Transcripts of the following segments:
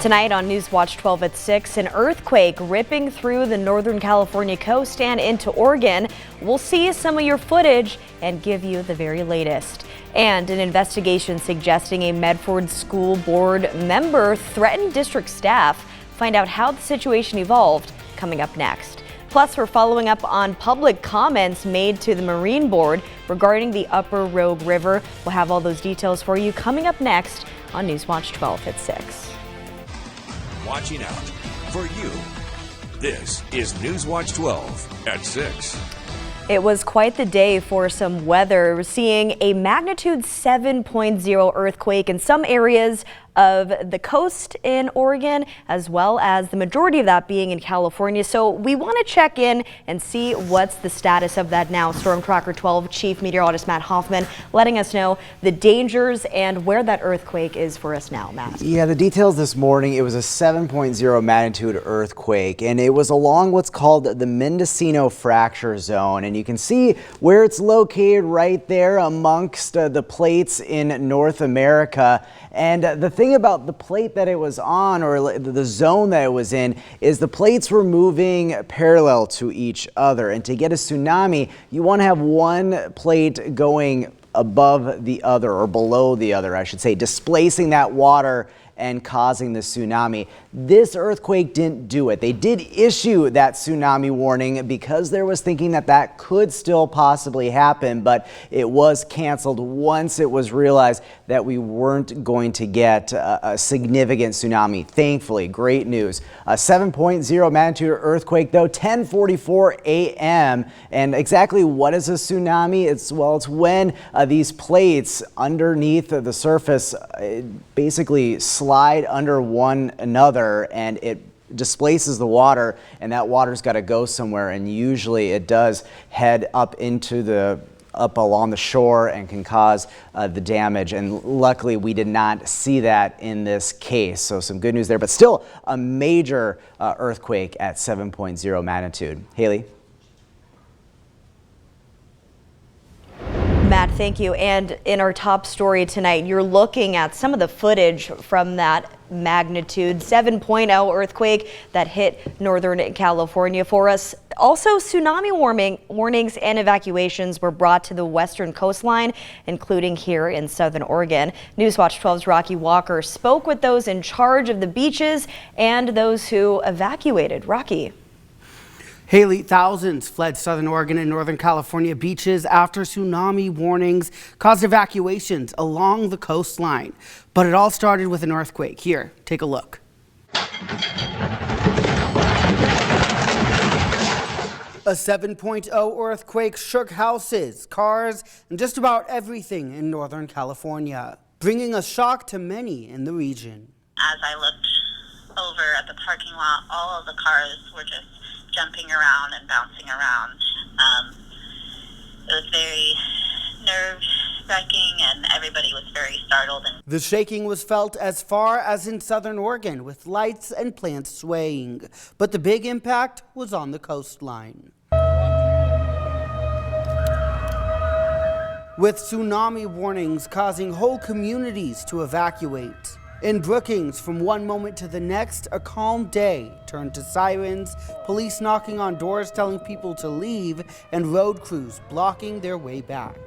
Tonight on NewsWatch 12 at 6, an earthquake ripping through the Northern California coast and into Oregon. We'll see some of your footage and give you the very latest. And an investigation suggesting a Medford School Board member threatened district staff. Find out how the situation evolved coming up next. Plus, we're following up on public comments made to the Marine Board regarding the Upper Rogue River. We'll have all those details for you coming up next on NewsWatch 12 at 6. Watching out for you. This is NewsWatch 12 at 6. It was quite the day for some weather, seeing a magnitude 7.0 earthquake in some areas of the coast in Oregon, as well as the majority of that being in California. So we want to check in and see what's the status of that now. Storm Tracker 12 Chief Meteorologist Matt Hoffman letting us know the dangers and where that earthquake is for us now, Matt. Yeah, the details this morning, it was a 7.0 magnitude earthquake, and it was along what's called the Mendocino Fracture Zone. And you can see where it's located right there amongst the plates in North America. And the thing about the plate that it was on, or the zone that it was in, is the plates were moving parallel to each other. And to get a tsunami, you want to have one plate going above the other, or below the other, I should say, displacing that water and causing the tsunami. This earthquake didn't do it. They did issue that tsunami warning because there was thinking that that could still possibly happen, but it was canceled once it was realized that we weren't going to get a significant tsunami. Thankfully, great news. A 7.0 magnitude earthquake though, 10:44 a.m. And exactly what is a tsunami? It's when these plates underneath the surface basically slide under one another, and it displaces the water, and that water's got to go somewhere, and usually it does head up along the shore and can cause the damage. And luckily we did not see that in this case, so some good news there, but still a major earthquake at 7.0 magnitude. Haley? Matt, thank you. And in our top story tonight, you're looking at some of the footage from that magnitude 7.0 earthquake that hit Northern California for us. Also, tsunami warnings and evacuations were brought to the western coastline, including here in southern Oregon. NewsWatch 12's Rocky Walker spoke with those in charge of the beaches and those who evacuated. Rocky. Haley, thousands fled southern Oregon and northern California beaches after tsunami warnings caused evacuations along the coastline. But it all started with an earthquake. Here, take a look. A 7.0 earthquake shook houses, cars, and just about everything in Northern California, bringing a shock to many in the region. As I looked over at the parking lot, all of the cars were just jumping around and bouncing around. It was very nerve-wracking, and everybody was very startled. The shaking was felt as far as in southern Oregon, with lights and plants swaying. But the big impact was on the coastline. With tsunami warnings causing whole communities to evacuate. In Brookings, from one moment to the next, a calm day turned to sirens, police knocking on doors telling people to leave, and road crews blocking their way back,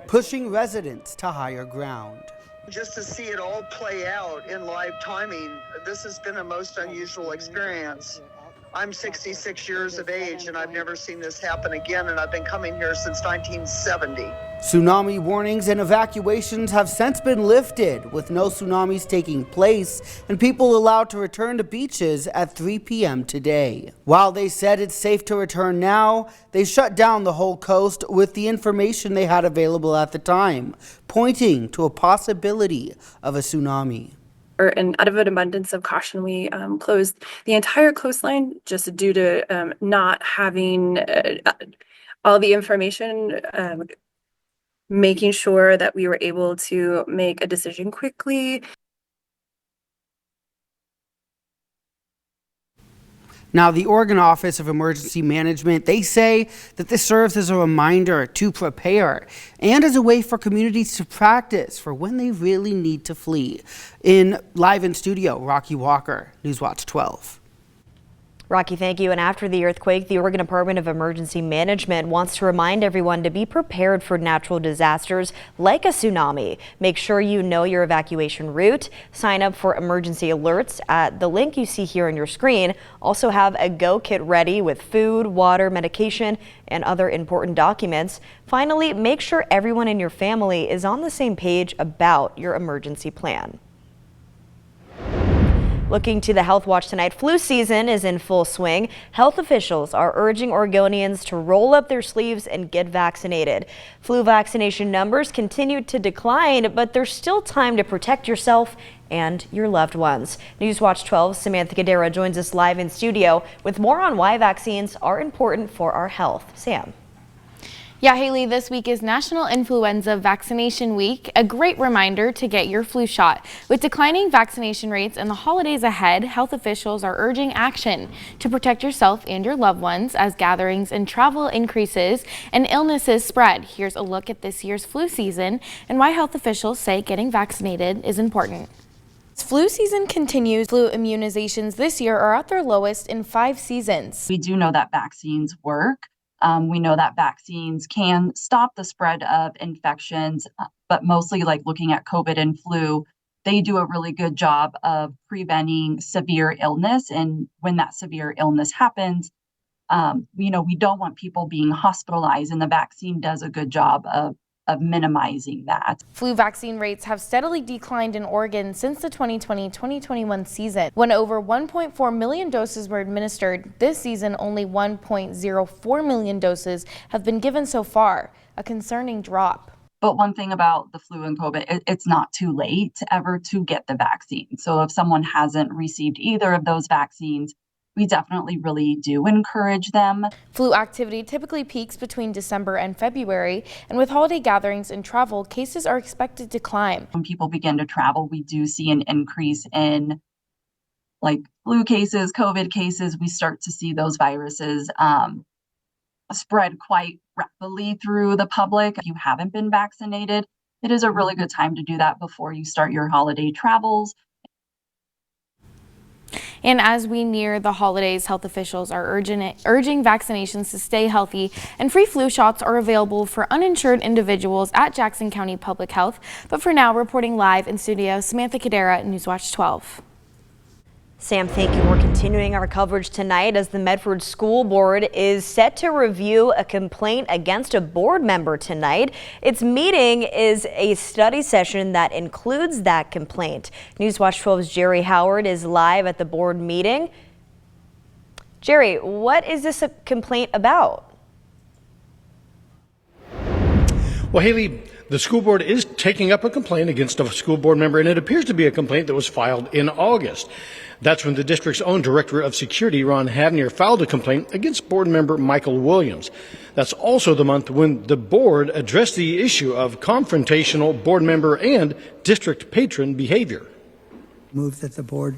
pushing residents to higher ground. Just to see it all play out in live timing, this has been a most unusual experience. I'm 66 years of age, and I've never seen this happen again, and I've been coming here since 1970. Tsunami warnings and evacuations have since been lifted, with no tsunamis taking place and people allowed to return to beaches at 3 p.m. today. While they said it's safe to return now, they shut down the whole coast with the information they had available at the time, pointing to a possibility of a tsunami. And out of an abundance of caution, we closed the entire coastline just due to not having all the information, making sure that we were able to make a decision quickly. Now, the Oregon Office of Emergency Management, they say that this serves as a reminder to prepare and as a way for communities to practice for when they really need to flee. Live in studio, Rocky Walker, NewsWatch 12. Rocky, thank you. And after the earthquake, the Oregon Department of Emergency Management wants to remind everyone to be prepared for natural disasters like a tsunami. Make sure you know your evacuation route. Sign up for emergency alerts at the link you see here on your screen. Also have a go kit ready with food, water, medication, and other important documents. Finally, make sure everyone in your family is on the same page about your emergency plan. Looking to the Health Watch tonight, flu season is in full swing. Health officials are urging Oregonians to roll up their sleeves and get vaccinated. Flu vaccination numbers continue to decline, but there's still time to protect yourself and your loved ones. NewsWatch 12's Samantha Cadera joins us live in studio with more on why vaccines are important for our health. Sam. Yeah, Haley, this week is National Influenza Vaccination Week, a great reminder to get your flu shot. With declining vaccination rates and the holidays ahead, health officials are urging action to protect yourself and your loved ones as gatherings and travel increases and illnesses spread. Here's a look at this year's flu season and why health officials say getting vaccinated is important. As flu season continues, flu immunizations this year are at their lowest in 5 seasons. We do know that vaccines work. We know that vaccines can stop the spread of infections, but mostly like looking at COVID and flu, they do a really good job of preventing severe illness. And when that severe illness happens, we don't want people being hospitalized, and the vaccine does a good job of minimizing that. Flu vaccine rates have steadily declined in Oregon since the 2020-2021 season. When over 1.4 million doses were administered, this season only 1.04 million doses have been given so far, a concerning drop. But one thing about the flu and COVID, it's not too late ever to get the vaccine. So if someone hasn't received either of those vaccines, we definitely really do encourage them. Flu activity typically peaks between December and February, and with holiday gatherings and travel, cases are expected to climb. When people begin to travel, we do see an increase in like flu cases, COVID cases. We start to see those viruses spread quite rapidly through the public. If you haven't been vaccinated, it is a really good time to do that before you start your holiday travels. And as we near the holidays, health officials are urging vaccinations to stay healthy, and free flu shots are available for uninsured individuals at Jackson County Public Health. But for now, reporting live in studio, Samantha Cadera, NewsWatch 12. Sam, thank you. We're continuing our coverage tonight as the Medford School Board is set to review a complaint against a board member tonight. Its meeting is a study session that includes that complaint. NewsWatch 12's Jerry Howard is live at the board meeting. Jerry, what is this a complaint about? Well, Haley, the school board is taking up a complaint against a school board member, and it appears to be a complaint that was filed in August. That's when the district's own director of security, Ron Havnier, filed a complaint against board member Michael Williams. That's also the month when the board addressed the issue of confrontational board member and district patron behavior. Move that the board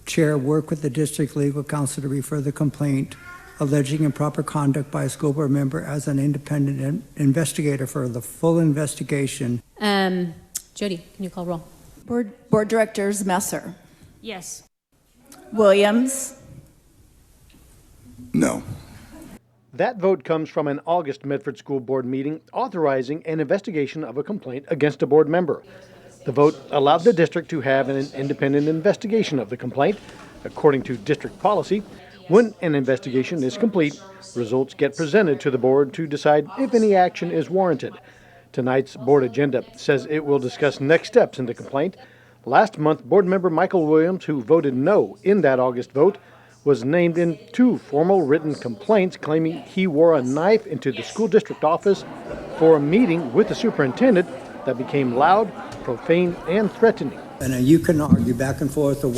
chair work with the district legal counsel to refer the complaint alleging improper conduct by a school board member as an independent investigator for the full investigation. Jody, can you call roll? Board Directors Messer. Yes. Williams. No. That vote comes from an August Medford School Board meeting authorizing an investigation of a complaint against a board member. The vote allowed the district to have an independent investigation of the complaint. According to district policy, when an investigation is complete, results get presented to the board to decide if any action is warranted. Tonight's board agenda says it will discuss next steps in the complaint. Last month, board member Michael Williams, who voted no in that August vote, was named in 2 formal written complaints claiming he wore a knife into the school district office for a meeting with the superintendent that became loud, profane, and threatening. And you can argue back and forth, or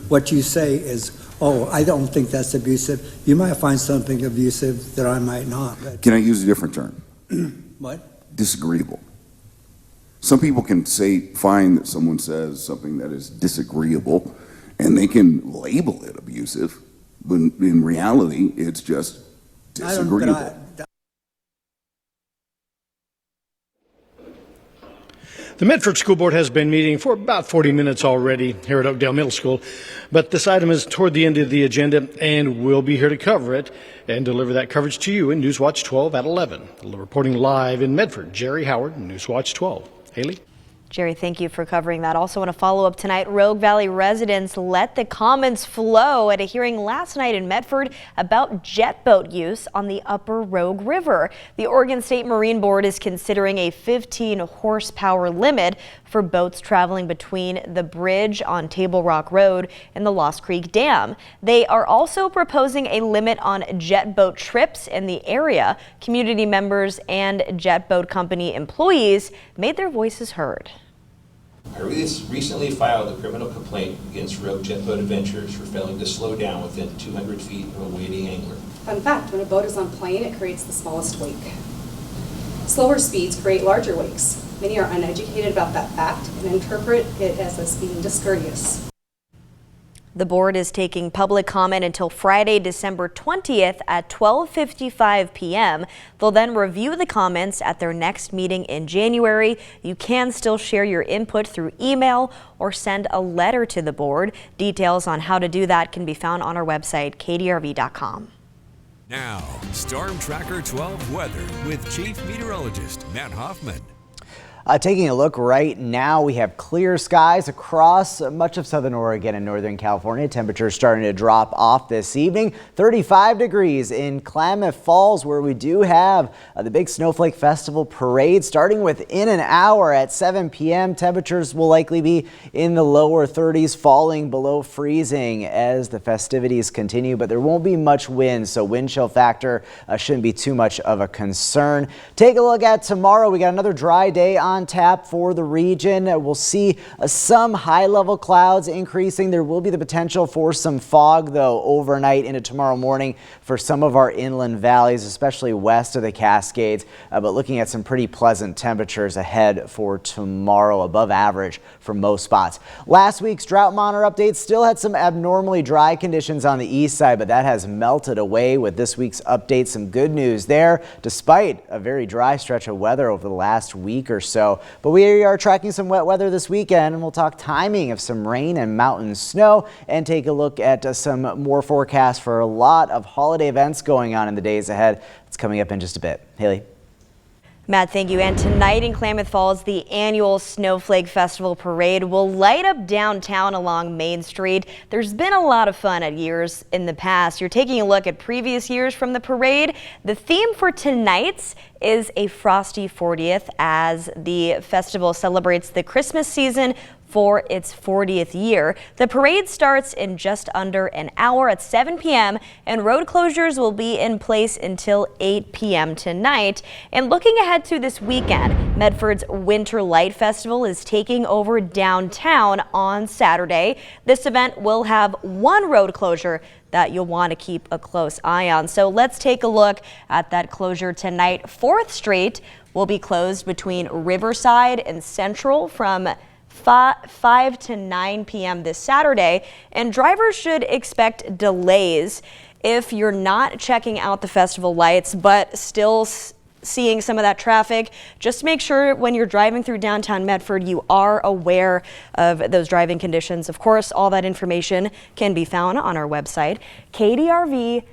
what you say is, oh, I don't think that's abusive. You might find something abusive that I might not. But Can I use a different term? What? Disagreeable. Some people can find that someone says something that is disagreeable, and they can label it abusive, but in reality, it's just disagreeable. The Medford School Board has been meeting for about 40 minutes already here at Oakdale Middle School, but this item is toward the end of the agenda, and we'll be here to cover it and deliver that coverage to you in NewsWatch 12 at 11. Reporting live in Medford, Jerry Howard, NewsWatch 12. Haley? Jerry, thank you for covering that. Also want to follow up tonight. Rogue Valley residents let the comments flow at a hearing last night in Medford about jet boat use on the upper Rogue River. The Oregon State Marine Board is considering a 15 horsepower limit for boats traveling between the bridge on Table Rock Road and the Lost Creek Dam. They are also proposing a limit on jet boat trips in the area. Community members and jet boat company employees made their voices heard. I recently filed a criminal complaint against Rogue Jet Boat Adventures for failing to slow down within 200 feet of a waiting angler. Fun fact, when a boat is on plane, it creates the smallest wake. Slower speeds create larger wakes. Many are uneducated about that fact and interpret it as us being discourteous. The board is taking public comment until Friday, December 20th at 12:55 p.m. They'll then review the comments at their next meeting in January. You can still share your input through email or send a letter to the board. Details on how to do that can be found on our website, kdrv.com. Now, Storm Tracker 12 weather with Chief Meteorologist Matt Hoffman. Taking a look right now, we have clear skies across much of southern Oregon and northern California. Temperatures starting to drop off this evening. 35 degrees in Klamath Falls, where we do have the big Snowflake Festival parade starting within an hour at 7 p.m. Temperatures will likely be in the lower 30s, falling below freezing as the festivities continue, but there won't be much wind, so wind chill factor shouldn't be too much of a concern. Take a look at tomorrow. We got another dry day on tap for the region. We'll see some high-level clouds increasing. There will be the potential for some fog, though, overnight into tomorrow morning for some of our inland valleys, especially west of the Cascades. But looking at some pretty pleasant temperatures ahead for tomorrow, above average for most spots. Last week's drought monitor update still had some abnormally dry conditions on the east side, but that has melted away with this week's update. Some good news there, despite a very dry stretch of weather over the last week or so. But we are tracking some wet weather this weekend, and we'll talk timing of some rain and mountain snow and take a look at some more forecasts for a lot of holiday events going on in the days ahead. It's coming up in just a bit. Haley. Matt, thank you. And tonight in Klamath Falls, the annual Snowflake Festival parade will light up downtown along Main Street. There's been a lot of fun at years in the past. You're taking a look at previous years from the parade. The theme for tonight's is a frosty 40th as the festival celebrates the Christmas season for its 40th year. The parade starts in just under an hour at 7 p.m. and road closures will be in place until 8 p.m. tonight. And looking ahead to this weekend, Medford's Winter Light Festival is taking over downtown on Saturday. This event will have one road closure that you'll want to keep a close eye on. So let's take a look at that closure tonight. 4th Street will be closed between Riverside and Central from 5 to 9 p.m. this Saturday, and drivers should expect delays if you're not checking out the festival lights but still seeing some of that traffic. Just make sure when you're driving through downtown Medford you are aware of those driving conditions. Of course, all that information can be found on our website, kdrv.com.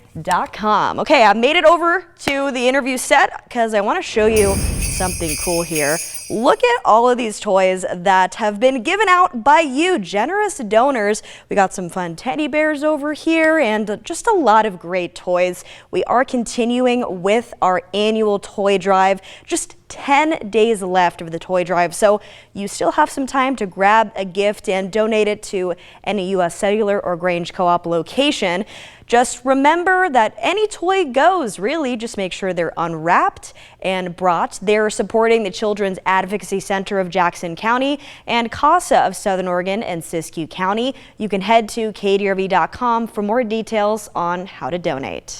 Okay, I made it over to the interview set because I want to show you something cool here. Look at all of these toys that have been given out by you, generous donors. We got some fun teddy bears over here and just a lot of great toys. We are continuing with our annual toy drive. Just 10 days left of the toy drive, so you still have some time to grab a gift and donate it to any U.S. Cellular or Grange Co-op location. Just remember that any toy goes, really. Just make sure they're unwrapped and brought. They're supporting the Children's Advocacy Center of Jackson County and CASA of Southern Oregon and Siskiyou County. You can head to kdrv.com for more details on how to donate.